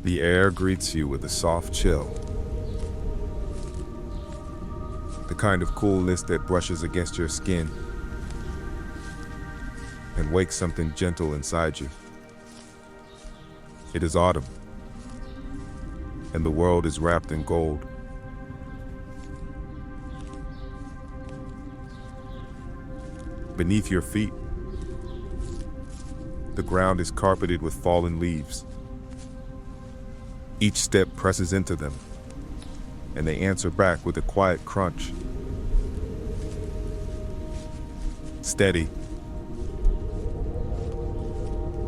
The air greets you with a soft chill, the kind of coolness that brushes against your skin and wakes something gentle inside you. It is autumn, and the world is wrapped in gold. Beneath your feet, the ground is carpeted with fallen leaves. Each step presses into them, and they answer back with a quiet crunch. Steady,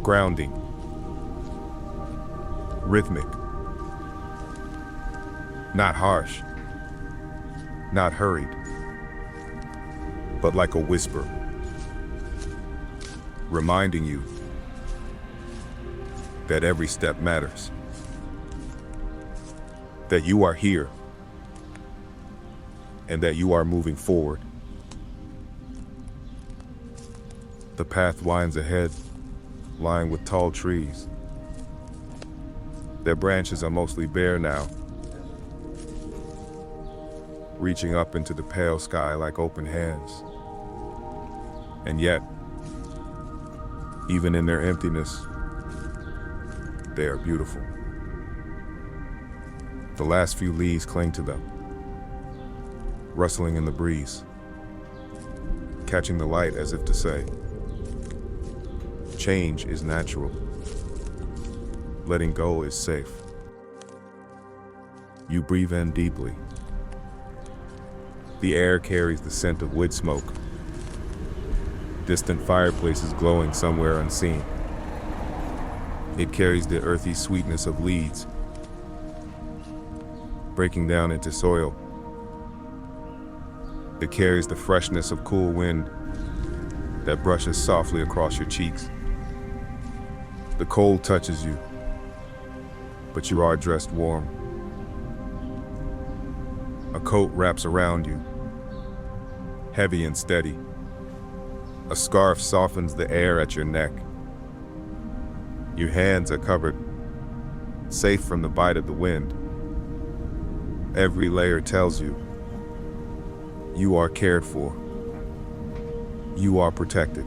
grounding, rhythmic, not harsh, not hurried, but like a whisper, reminding you that every step matters, that you are here, and that you are moving forward. The path winds ahead, lined with tall trees. Their branches are mostly bare now, reaching up into the pale sky like open hands. And yet, even in their emptiness, they are beautiful. The last few leaves cling to them, rustling in the breeze, catching the light as if to say, change is natural. Letting go is safe. You breathe in deeply. The air carries the scent of wood smoke, distant fireplaces glowing somewhere unseen. It carries the earthy sweetness of leaves, breaking down into soil. It carries the freshness of cool wind that brushes softly across your cheeks. The cold touches you, but you are dressed warm. A coat wraps around you, heavy and steady. A scarf softens the air at your neck. Your hands are covered, safe from the bite of the wind. Every layer tells you, you are cared for. You are protected.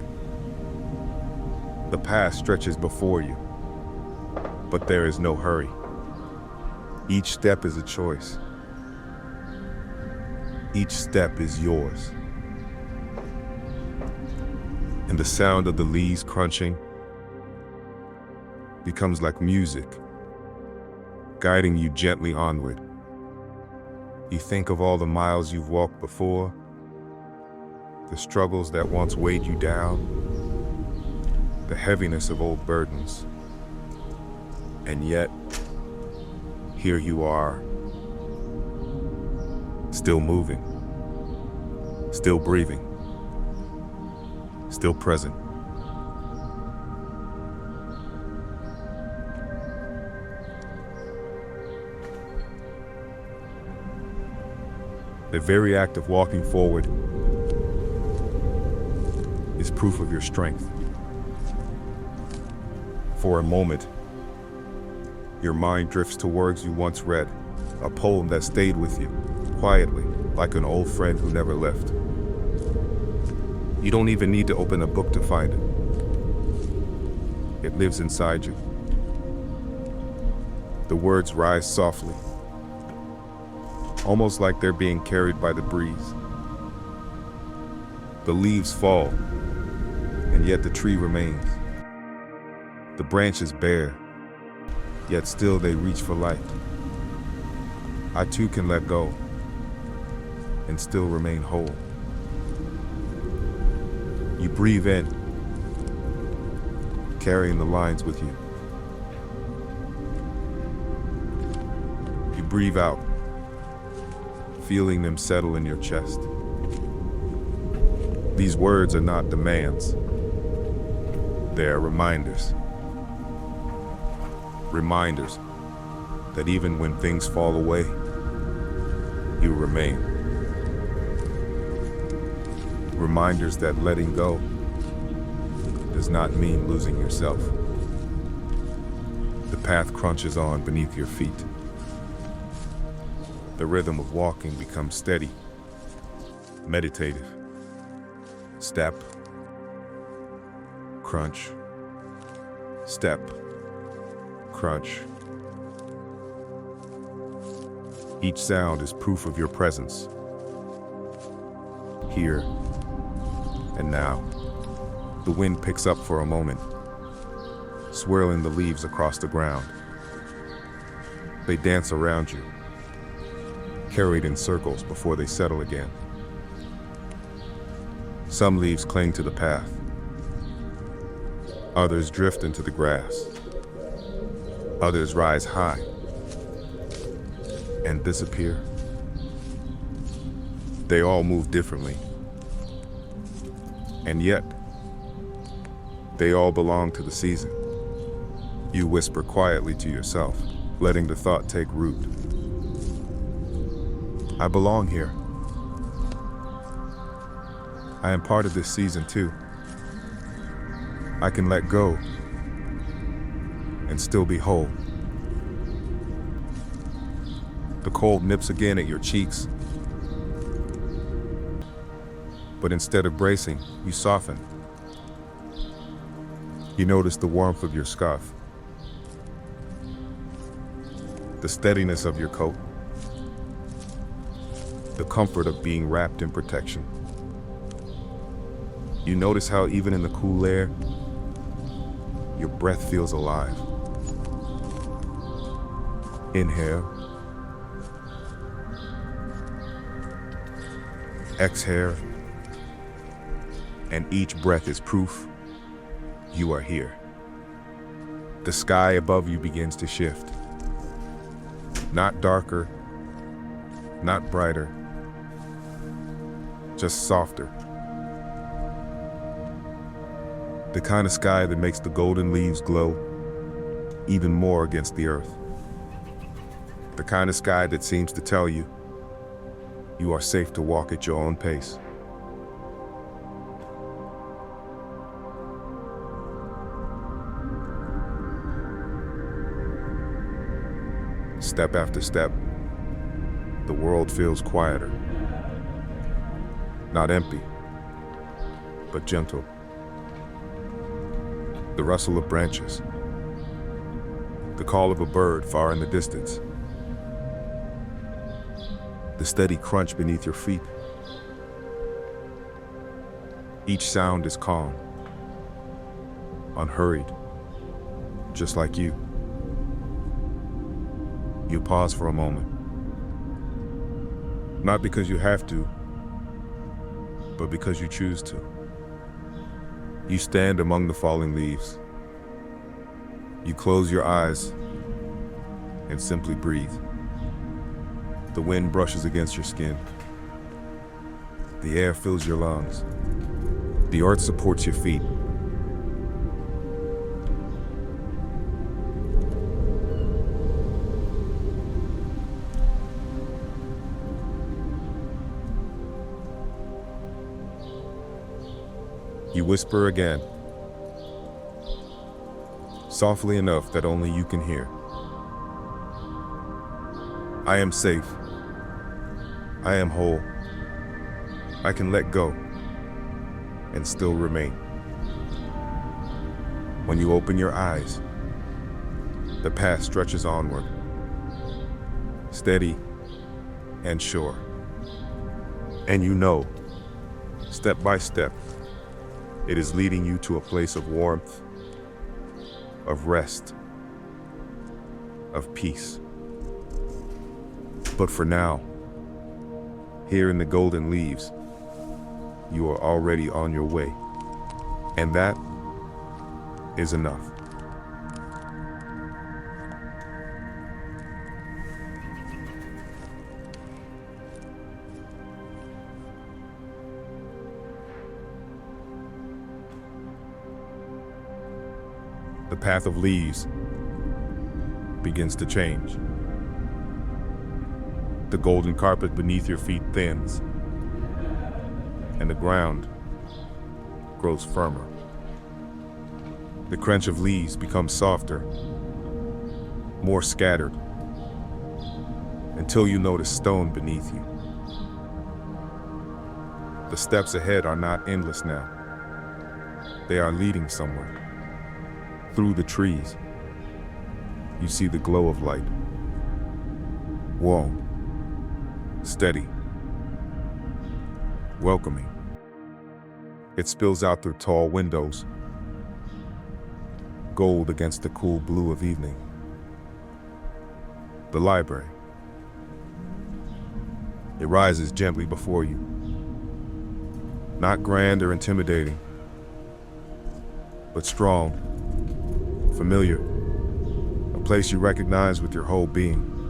The path stretches before you, but there is no hurry. Each step is a choice. Each step is yours. And the sound of the leaves crunching becomes like music, guiding you gently onward. You think of all the miles you've walked before, the struggles that once weighed you down, the heaviness of old burdens. And yet, here you are, still moving, still breathing, still present. The very act of walking forward is proof of your strength. For a moment, your mind drifts to words you once read, a poem that stayed with you, quietly, like an old friend who never left. You don't even need to open a book to find it. It lives inside you. The words rise softly, almost like they're being carried by the breeze. The leaves fall, and yet the tree remains. The branches bare, yet still they reach for light. I too can let go and still remain whole. You breathe in, carrying the lines with you. You breathe out, feeling them settle in your chest. These words are not demands. They are reminders. Reminders that even when things fall away, you remain. Reminders that letting go does not mean losing yourself. The path crunches on beneath your feet. The rhythm of walking becomes steady, meditative. Step, crunch, step, crunch. Each sound is proof of your presence, here and now. The wind picks up for a moment, swirling the leaves across the ground. They dance around you, carried in circles before they settle again. Some leaves cling to the path. Others drift into the grass. Others rise high and disappear. They all move differently. And yet, they all belong to the season. You whisper quietly to yourself, letting the thought take root. I belong here. I am part of this season too. I can let go and still be whole. The cold nips again at your cheeks, but instead of bracing, you soften. You notice the warmth of your scarf, the steadiness of your coat, the comfort of being wrapped in protection. You notice how even in the cool air, your breath feels alive. Inhale. Exhale. And each breath is proof you are here. The sky above you begins to shift. Not darker, not brighter, just softer. The kind of sky that makes the golden leaves glow even more against the earth. The kind of sky that seems to tell you you are safe to walk at your own pace. Step after step, the world feels quieter. Not empty, but gentle. The rustle of branches, the call of a bird far in the distance, the steady crunch beneath your feet. Each sound is calm, unhurried, just like you. You pause for a moment, not because you have to, but because you choose to. You stand among the falling leaves. You close your eyes and simply breathe. The wind brushes against your skin. The air fills your lungs. The earth supports your feet. You whisper again, softly enough that only you can hear. I am safe. I am whole. I can let go and still remain. When you open your eyes, the path stretches onward, steady and sure. And you know, step by step, it is leading you to a place of warmth, of rest, of peace. But for now, here in the golden leaves, you are already on your way. And that is enough. The path of leaves begins to change. The golden carpet beneath your feet thins, and the ground grows firmer. The crunch of leaves becomes softer, more scattered, until you notice stone beneath you. The steps ahead are not endless now. They are leading somewhere. Through the trees, you see the glow of light. Warm, steady, welcoming. It spills out through tall windows, gold against the cool blue of evening. The library. It rises gently before you. Not grand or intimidating, but strong, familiar. A place you recognize with your whole being.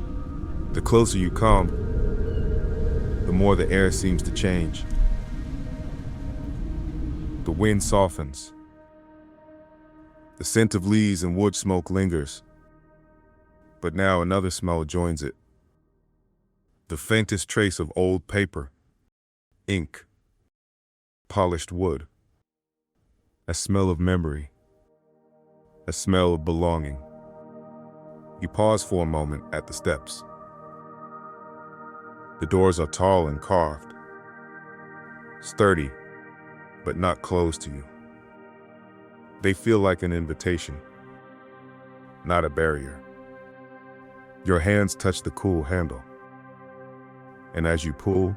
The closer you come, the more the air seems to change. The wind softens. The scent of leaves and wood smoke lingers. But now another smell joins it. The faintest trace of old paper, ink, polished wood. A smell of memory. A smell of belonging. You pause for a moment at the steps. The doors are tall and carved, sturdy, but not closed to you. They feel like an invitation, not a barrier. Your hands touch the cool handle, and as you pull,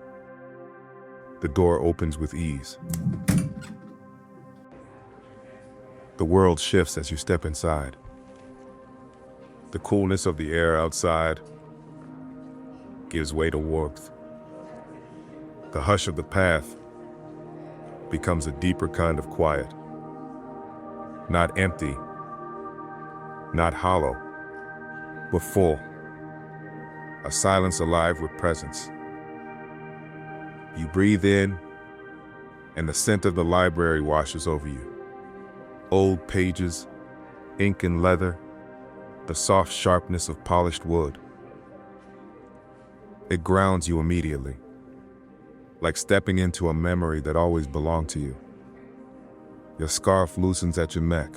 the door opens with ease. The world shifts as you step inside. The coolness of the air outside gives way to warmth. The hush of the path becomes a deeper kind of quiet. Not empty, not hollow, but full. A silence alive with presence. You breathe in, and the scent of the library washes over you. Old pages, ink and leather, the soft sharpness of polished wood. It grounds you immediately, like stepping into a memory that always belonged to you. Your scarf loosens at your neck.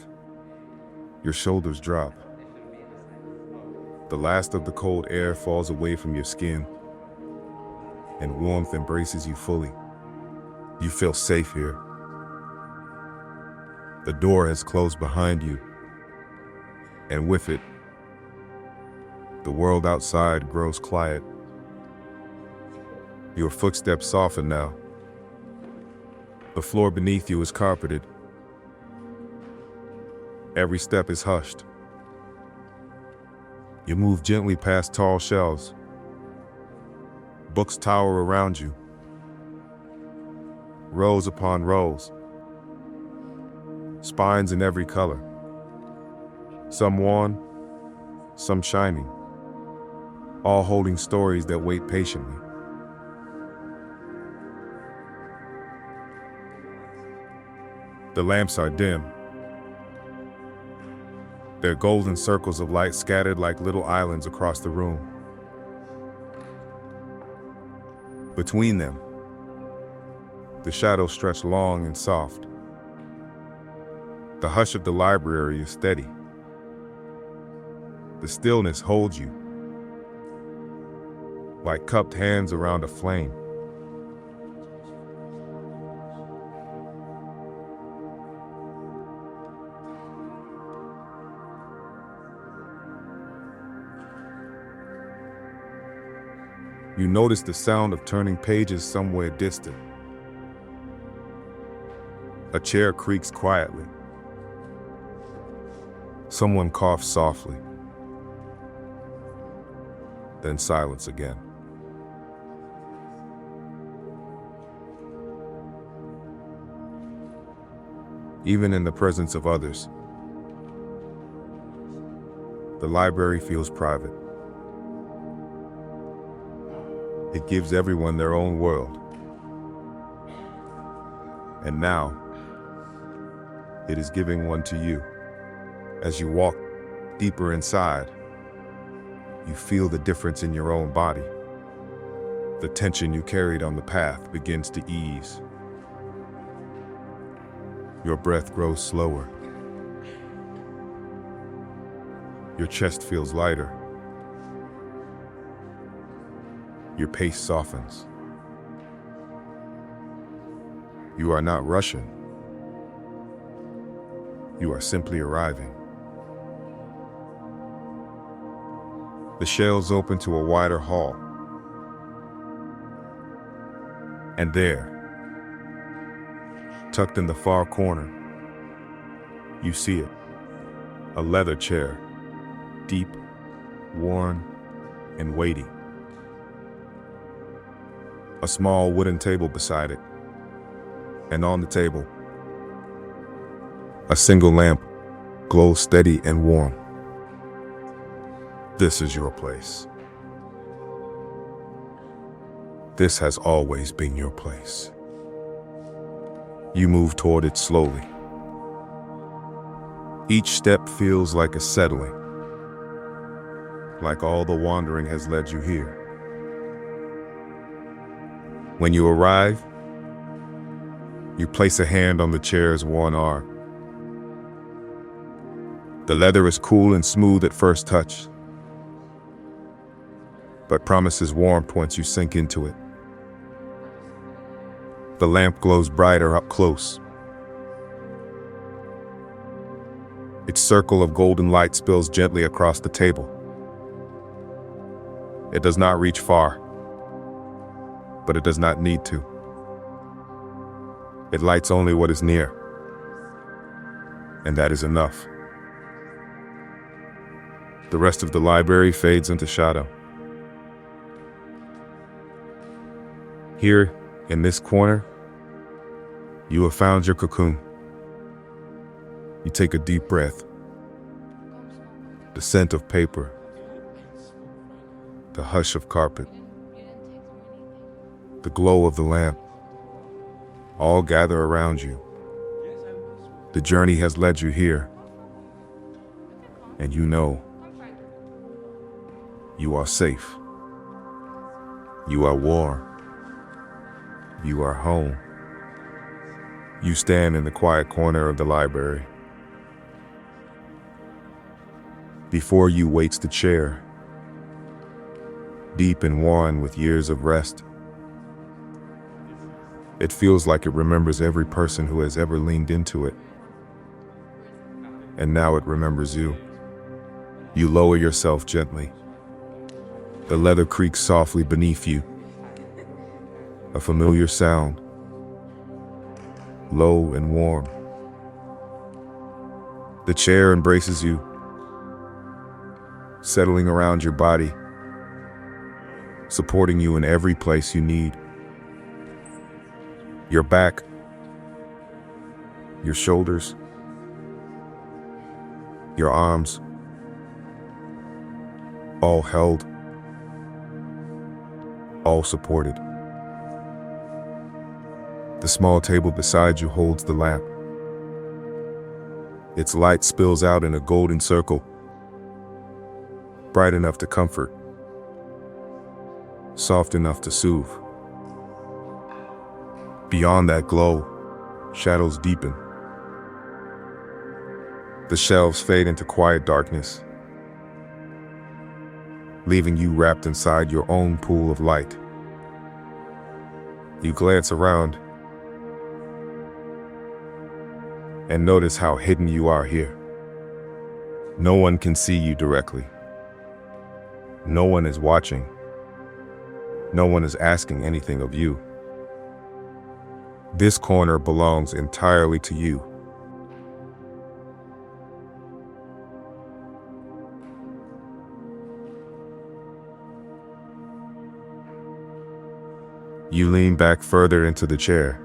Your shoulders drop. The last of the cold air falls away from your skin, and warmth embraces you fully. You feel safe here. The door has closed behind you, and with it, the world outside grows quiet. Your footsteps soften now. The floor beneath you is carpeted. Every step is hushed. You move gently past tall shelves. Books tower around you. Rows upon rows. Spines in every color. Some worn, some shining. All holding stories that wait patiently. The lamps are dim. Their golden circles of light scattered like little islands across the room. Between them, the shadows stretch long and soft. The hush of the library is steady. The stillness holds you, like cupped hands around a flame. You notice the sound of turning pages somewhere distant. A chair creaks quietly. Someone coughs softly. Then silence again. Even in the presence of others, the library feels private. It gives everyone their own world. And now, it is giving one to you. As you walk deeper inside, you feel the difference in your own body. The tension you carried on the path begins to ease. Your breath grows slower. Your chest feels lighter. Your pace softens. You are not rushing. You are simply arriving. The shelves open to a wider hall. And there, tucked in the far corner, you see it. A leather chair, deep, worn, and weighty. A small wooden table beside it. And on the table, a single lamp glows steady and warm. This is your place. This has always been your place. You move toward it slowly. Each step feels like a settling, like all the wandering has led you here. When you arrive, you place a hand on the chair's worn arm. The leather is cool and smooth at first touch, but promises warmth once you sink into it. The lamp glows brighter up close. Its circle of golden light spills gently across the table. It does not reach far, but it does not need to. It lights only what is near, and that is enough. The rest of the library fades into shadow. Here, in this corner, you have found your cocoon. You take a deep breath. The scent of paper, the hush of carpet, the glow of the lamp, all gather around you. The journey has led you here, and you know you are safe. You are warm. You are home. You stand in the quiet corner of the library. Before you waits the chair, deep and worn with years of rest. It feels like it remembers every person who has ever leaned into it. And now it remembers you. You lower yourself gently. The leather creaks softly beneath you. A familiar sound, low and warm. The chair embraces you, settling around your body, supporting you in every place you need. Your back, your shoulders, your arms, all held, all supported. The small table beside you holds the lamp. Its light spills out in a golden circle, bright enough to comfort, soft enough to soothe. Beyond that glow, shadows deepen. The shelves fade into quiet darkness, leaving you wrapped inside your own pool of light. You glance around and notice how hidden you are here. No one can see you directly. No one is watching. No one is asking anything of you. This corner belongs entirely to you. You lean back further into the chair.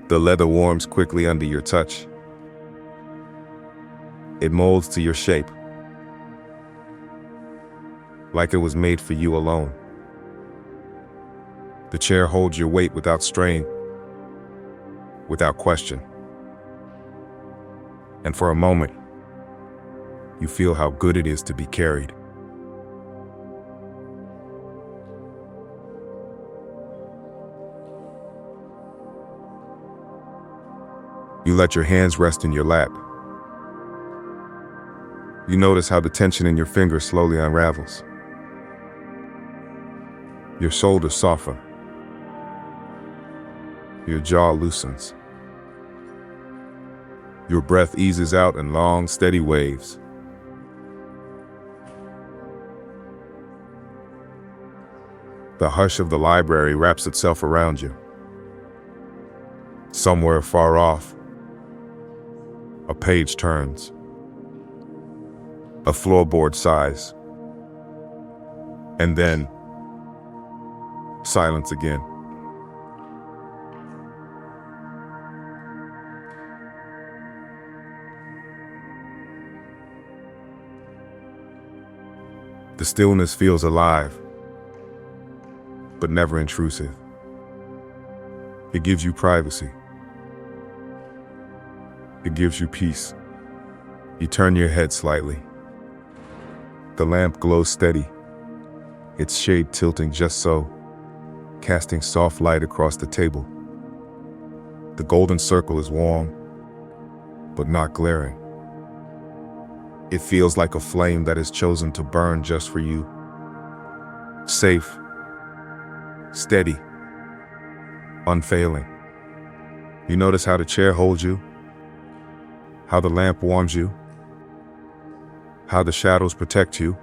The leather warms quickly under your touch. It molds to your shape, like it was made for you alone. The chair holds your weight without strain, without question. And for a moment, you feel how good it is to be carried. You let your hands rest in your lap. You notice how the tension in your fingers slowly unravels. Your shoulders soften. Your jaw loosens. Your breath eases out in long, steady waves. The hush of the library wraps itself around you. Somewhere far off, a page turns. A floorboard sighs. And then, silence again. The stillness feels alive, but never intrusive. It gives you privacy. It gives you peace. You turn your head slightly. The lamp glows steady, its shade tilting just so, casting soft light across the table. The golden circle is warm, but not glaring. It feels like a flame that is chosen to burn just for you. Safe, steady, unfailing. You notice how the chair holds you, how the lamp warms you, how the shadows protect you.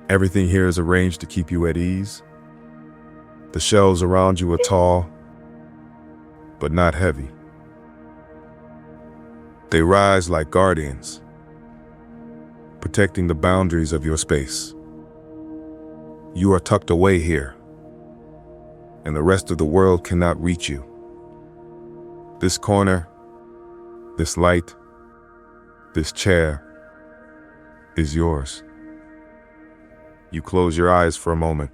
Everything here is arranged to keep you at ease. The shelves around you are tall, but not heavy. They rise like guardians, protecting the boundaries of your space. You are tucked away here, and the rest of the world cannot reach you. This corner, this light, this chair is yours. You close your eyes for a moment,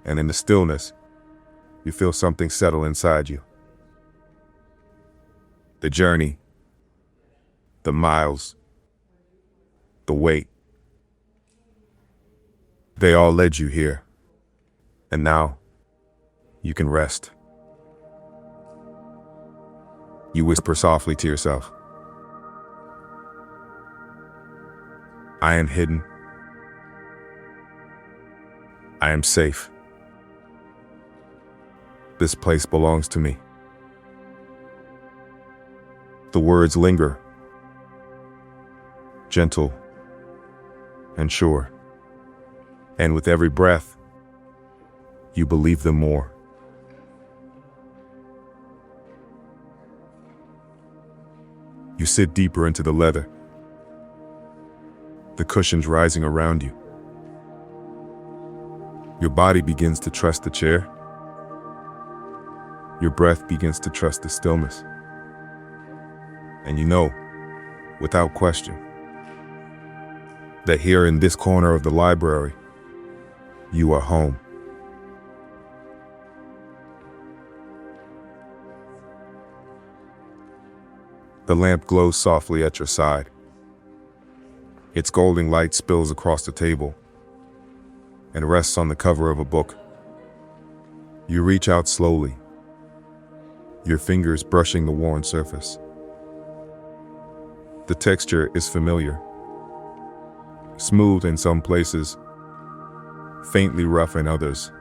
and in the stillness, you feel something settle inside you. The journey, the miles, the wait, they all led you here. And now, you can rest. You whisper softly to yourself, I am hidden. I am safe. This place belongs to me. The words linger, gentle and sure. And with every breath, you believe them more. You sit deeper into the leather, the cushions rising around you. Your body begins to trust the chair. Your breath begins to trust the stillness. And you know, without question, that here in this corner of the library, you are home. The lamp glows softly at your side. Its golden light spills across the table and rests on the cover of a book. You reach out slowly, your fingers brushing the worn surface. The texture is familiar, smooth in some places, faintly rough in others,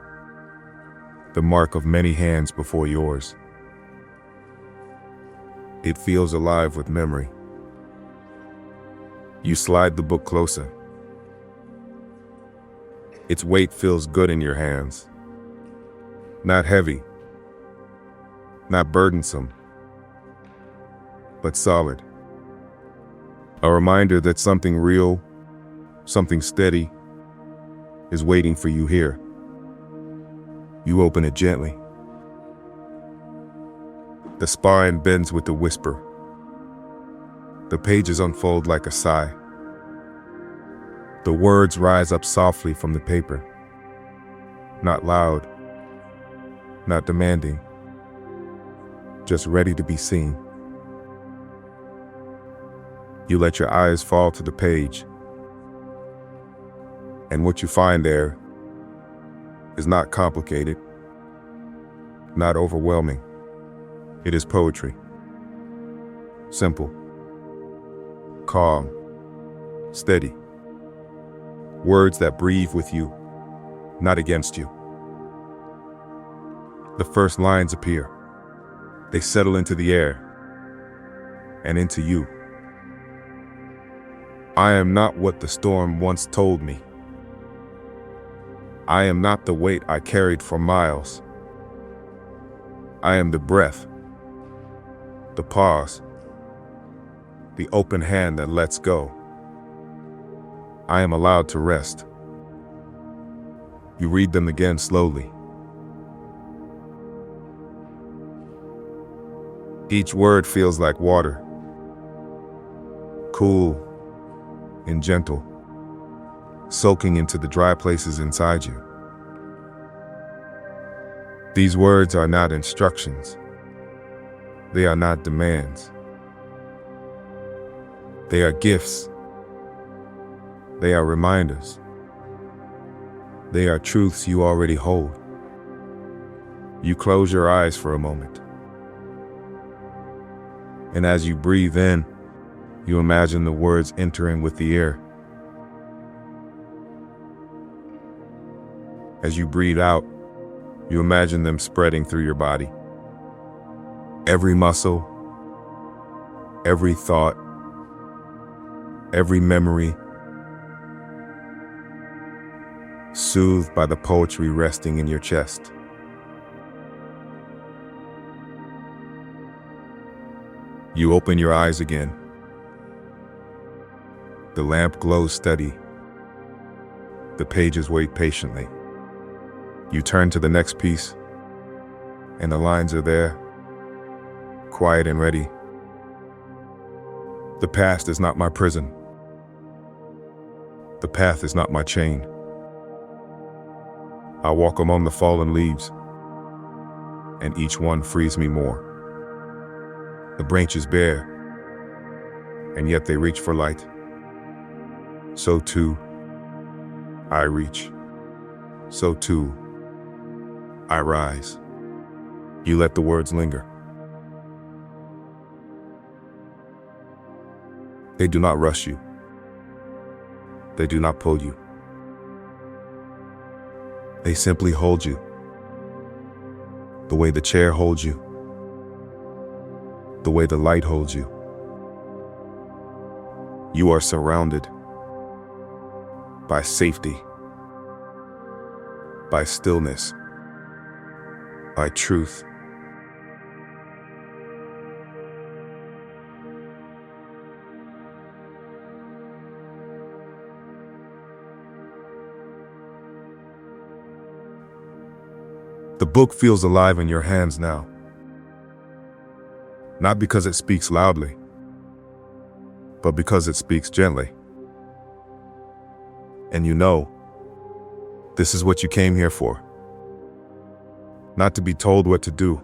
the mark of many hands before yours. It feels alive with memory. You slide the book closer. Its weight feels good in your hands. Not heavy, not burdensome, but solid. A reminder that something real, something steady, is waiting for you here. You open it gently. The spine bends with a whisper. The pages unfold like a sigh. The words rise up softly from the paper. Not loud, not demanding, just ready to be seen. You let your eyes fall to the page, and what you find there is not complicated, not overwhelming. It is poetry. Simple, calm, steady. Words that breathe with you, not against you. The first lines appear. They settle into the air and into you. I am not what the storm once told me. I am not the weight I carried for miles. I am the breath, the pause, the open hand that lets go. I am allowed to rest. You read them again slowly. Each word feels like water, cool and gentle, soaking into the dry places inside you. These words are not instructions. They are not demands. They are gifts. They are reminders. They are truths you already hold. You close your eyes for a moment. And as you breathe in, you imagine the words entering with the air. As you breathe out, you imagine them spreading through your body. Every muscle, every thought, every memory, soothed by the poetry resting in your chest. You open your eyes again. The lamp glows steady. The pages wait patiently. You turn to the next piece, and the lines are there, quiet and ready. The past is not my prison. The path is not my chain. I walk among the fallen leaves, and each one frees me more. The branches bare, and yet they reach for light. So too, I reach. So too, I rise. You let the words linger. They do not rush you. They do not pull you. They simply hold you. The way the chair holds you. The way the light holds you. You are surrounded by safety, by stillness, by truth. The book feels alive in your hands now. Not because it speaks loudly, but because it speaks gently. And you know, this is what you came here for. Not to be told what to do,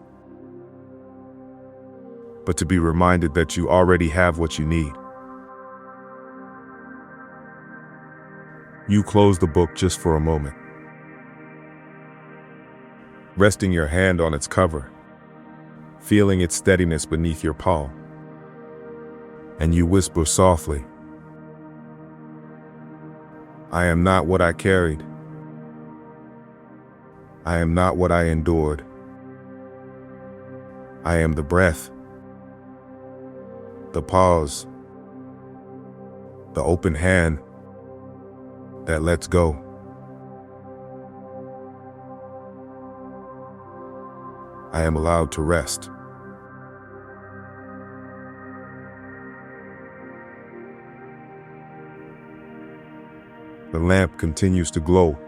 but to be reminded that you already have what you need. You close the book just for a moment, resting your hand on its cover, feeling its steadiness beneath your palm. And you whisper softly, I am not what I carried. I am not what I endured. I am the breath, the pause, the open hand that lets go. I am allowed to rest. The lamp continues to glow.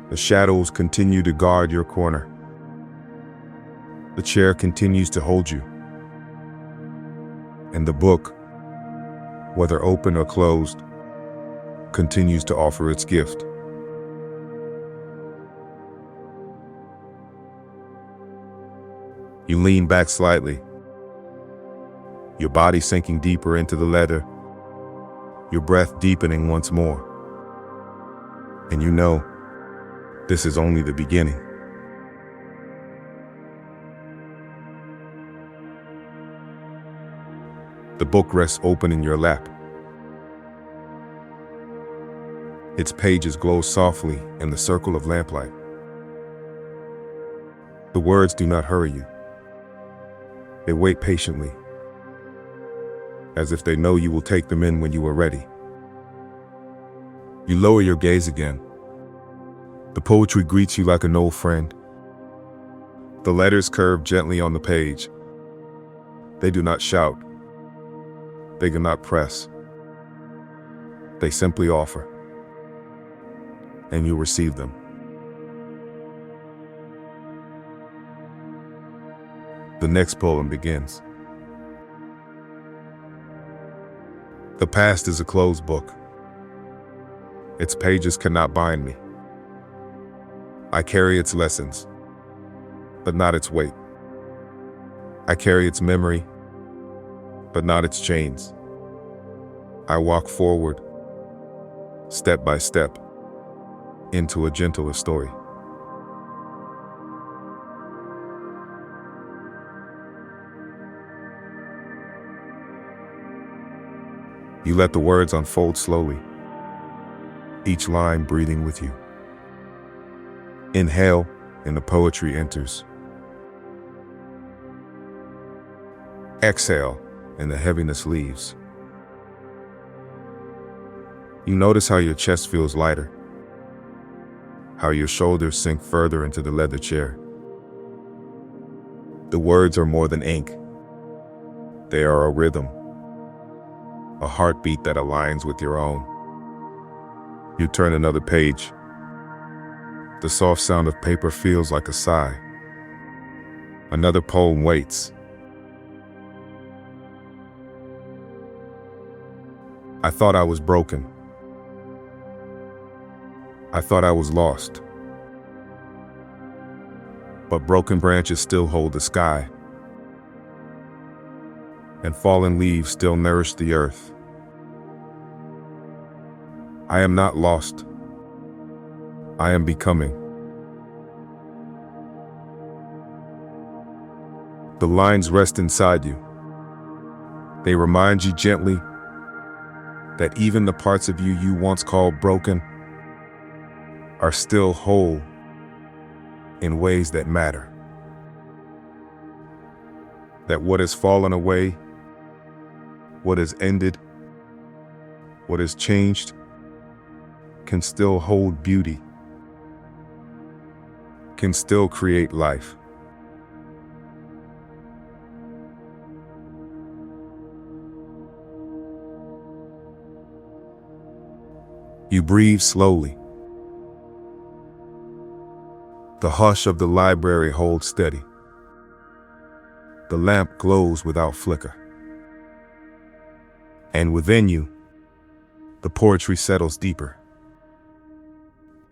The shadows continue to guard your corner. The chair continues to hold you. And the book, whether open or closed, continues to offer its gift. You lean back slightly, your body sinking deeper into the leather, your breath deepening once more. And you know, this is only the beginning. The book rests open in your lap. Its pages glow softly in the circle of lamplight. The words do not hurry you. They wait patiently, as if they know you will take them in when you are ready. You lower your gaze again. The poetry greets you like an old friend. The letters curve gently on the page. They do not shout. They do not press. They simply offer. And you receive them. The next poem begins. The past is a closed book. Its pages cannot bind me. I carry its lessons, but not its weight. I carry its memory, but not its chains. I walk forward, step by step, into a gentler story. You let the words unfold slowly, each line breathing with you. Inhale, and the poetry enters. Exhale, and the heaviness leaves. You notice how your chest feels lighter, how your shoulders sink further into the leather chair. The words are more than ink. They are a rhythm, a heartbeat that aligns with your own. You turn another page. The soft sound of paper feels like a sigh. Another poem waits. I thought I was broken. I thought I was lost. But broken branches still hold the sky, and fallen leaves still nourish the earth. I am not lost. I am becoming. The lines rest inside you. They remind you gently that even the parts of you once called broken are still whole in ways that matter. That what has fallen away, what has ended, what has changed, can still hold beauty, can still create life. You breathe slowly. The hush of the library holds steady. The lamp glows without flicker. And within you, the poetry settles deeper.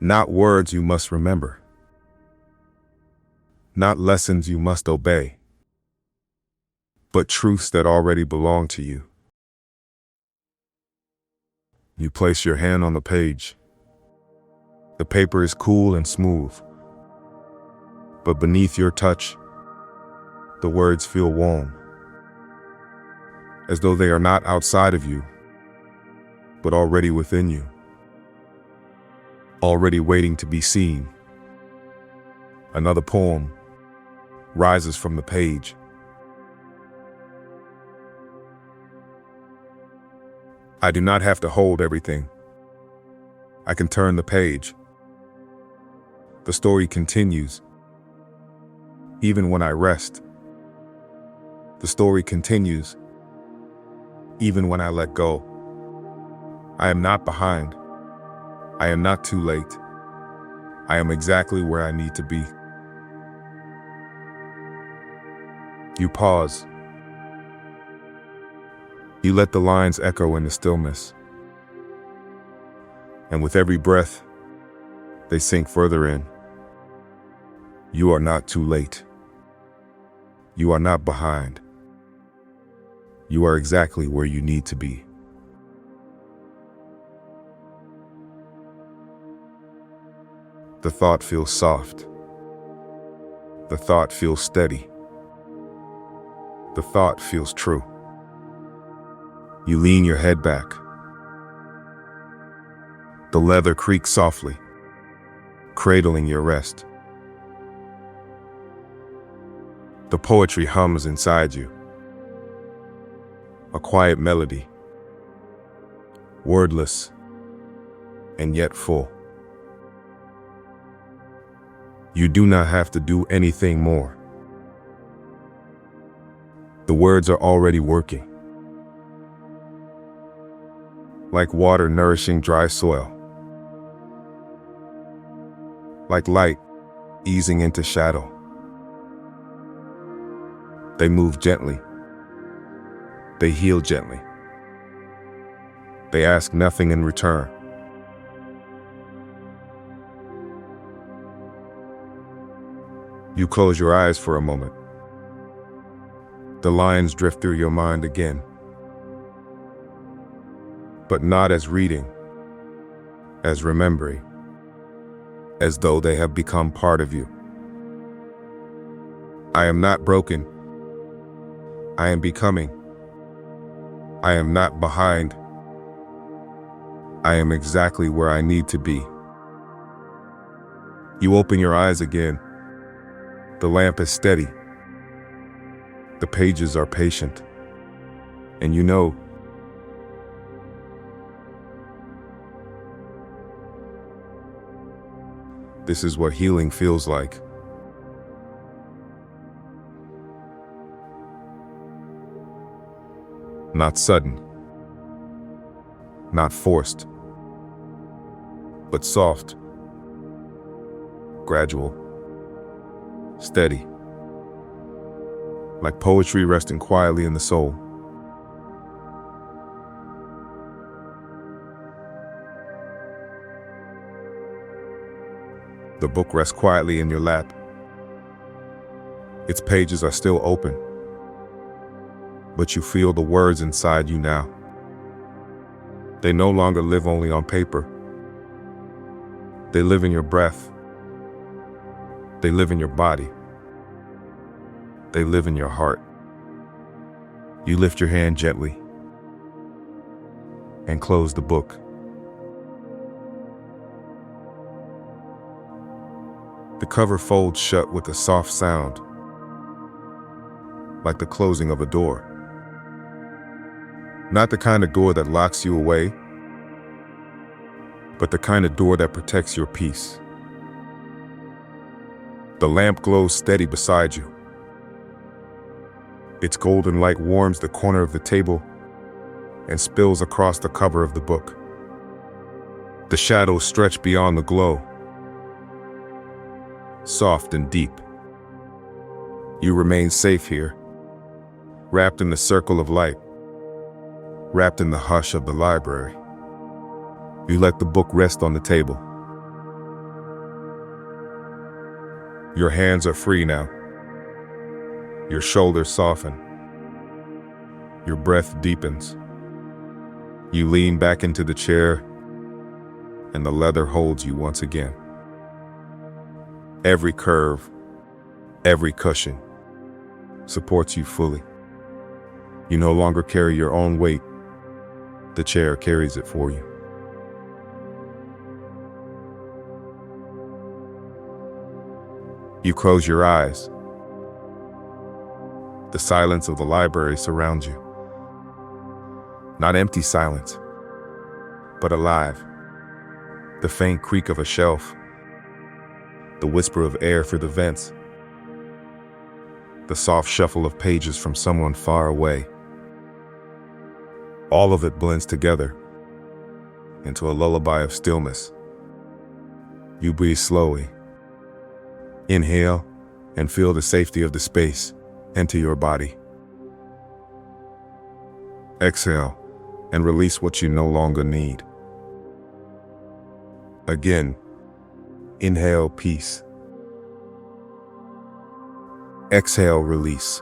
Not words you must remember. Not lessons you must obey. But truths that already belong to you. You place your hand on the page. The paper is cool and smooth. But beneath your touch, the words feel warm. As though they are not outside of you, but already within you. Already waiting to be seen. Another poem rises from the page. I do not have to hold everything. I can turn the page. The story continues. Even when I rest, the story continues. Even when I let go, I am not behind. I am not too late. I am exactly where I need to be. You pause. You let the lines echo in the stillness. And with every breath, they sink further in. You are not too late. You are not behind. You are exactly where you need to be. The thought feels soft. The thought feels steady. The thought feels true. You lean your head back. The leather creaks softly, cradling your rest. The poetry hums inside you. A quiet melody, wordless and yet full. You do not have to do anything more. The words are already working, like water nourishing dry soil, like light easing into shadow. They move gently. They heal gently. They ask nothing in return. You close your eyes for a moment. The lines drift through your mind again, but not as reading, as remembering, as though they have become part of you. I am not broken. I am becoming. I am not behind. I am exactly where I need to be. You open your eyes again. The lamp is steady. The pages are patient. And you know, this is what healing feels like. Not sudden, not forced, but soft, gradual, steady, like poetry resting quietly in the soul. The book rests quietly in your lap. Its pages are still open, but you feel the words inside you now. They no longer live only on paper. They live in your breath. They live in your body. They live in your heart. You lift your hand gently and close the book. The cover folds shut with a soft sound, like the closing of a door. Not the kind of door that locks you away, but the kind of door that protects your peace. The lamp glows steady beside you. Its golden light warms the corner of the table and spills across the cover of the book. The shadows stretch beyond the glow, soft and deep. You remain safe here, wrapped in the circle of light, wrapped in the hush of the library. You let the book rest on the table. Your hands are free now. Your shoulders soften. Your breath deepens. You lean back into the chair, and the leather holds you once again. Every curve, every cushion supports you fully. You no longer carry your own weight. The chair carries it for you. You close your eyes. The silence of the library surrounds you. Not empty silence, but alive. The faint creak of a shelf, the whisper of air through the vents, the soft shuffle of pages from someone far away. All of it blends together into a lullaby of stillness. You breathe slowly. Inhale and feel the safety of the space enter your body. Exhale and release what you no longer need. Again, inhale peace. Exhale release.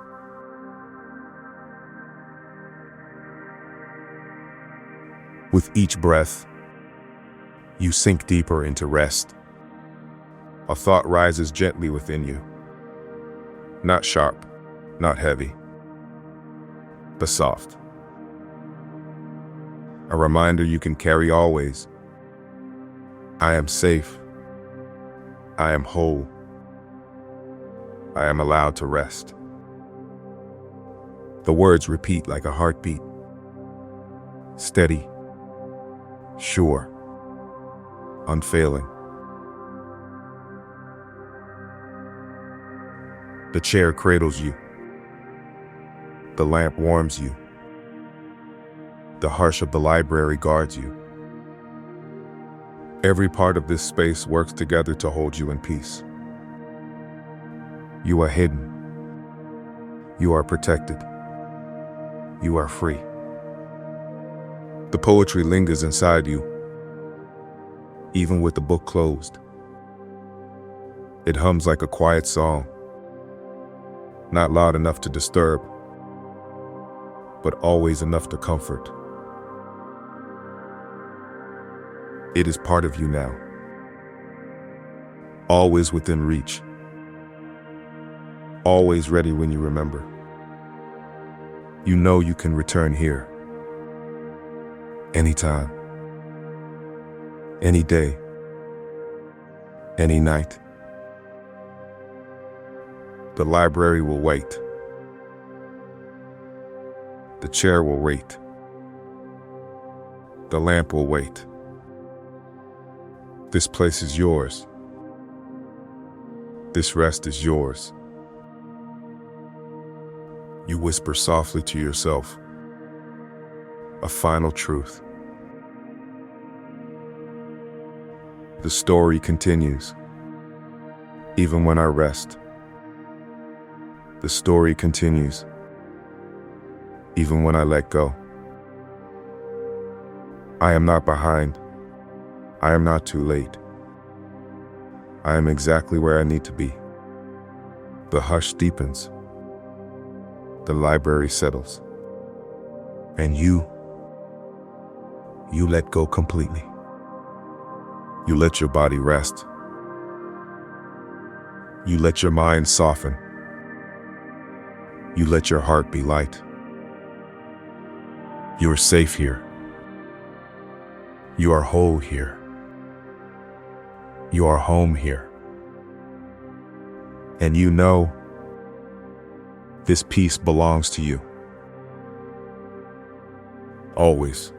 With each breath, you sink deeper into rest. A thought rises gently within you. Not sharp, not heavy, but soft. a reminder you can carry always. I am safe. I am whole. I am allowed to rest. The words repeat like a heartbeat. Steady, sure, unfailing. The chair cradles you. The lamp warms you. The hush of the library guards you. Every part of this space works together to hold you in peace. You are hidden. You are protected. You are free. The poetry lingers inside you, even with the book closed. It hums like a quiet song, not loud enough to disturb, but always enough to comfort. It is part of you now, always within reach, always ready when you remember. You know you can return here, anytime, any day, any night. The library will wait. The chair will wait. The lamp will wait. This place is yours. This rest is yours. You whisper softly to yourself, a final truth. The story continues, even when I rest. The story continues, even when I let go. I am not behind. I am not too late. I am exactly where I need to be. The hush deepens. The library settles. And you let go completely. You let your body rest. You let your mind soften. You let your heart be light. You are safe here. You are whole here. You are home here. And you know this peace belongs to you. Always.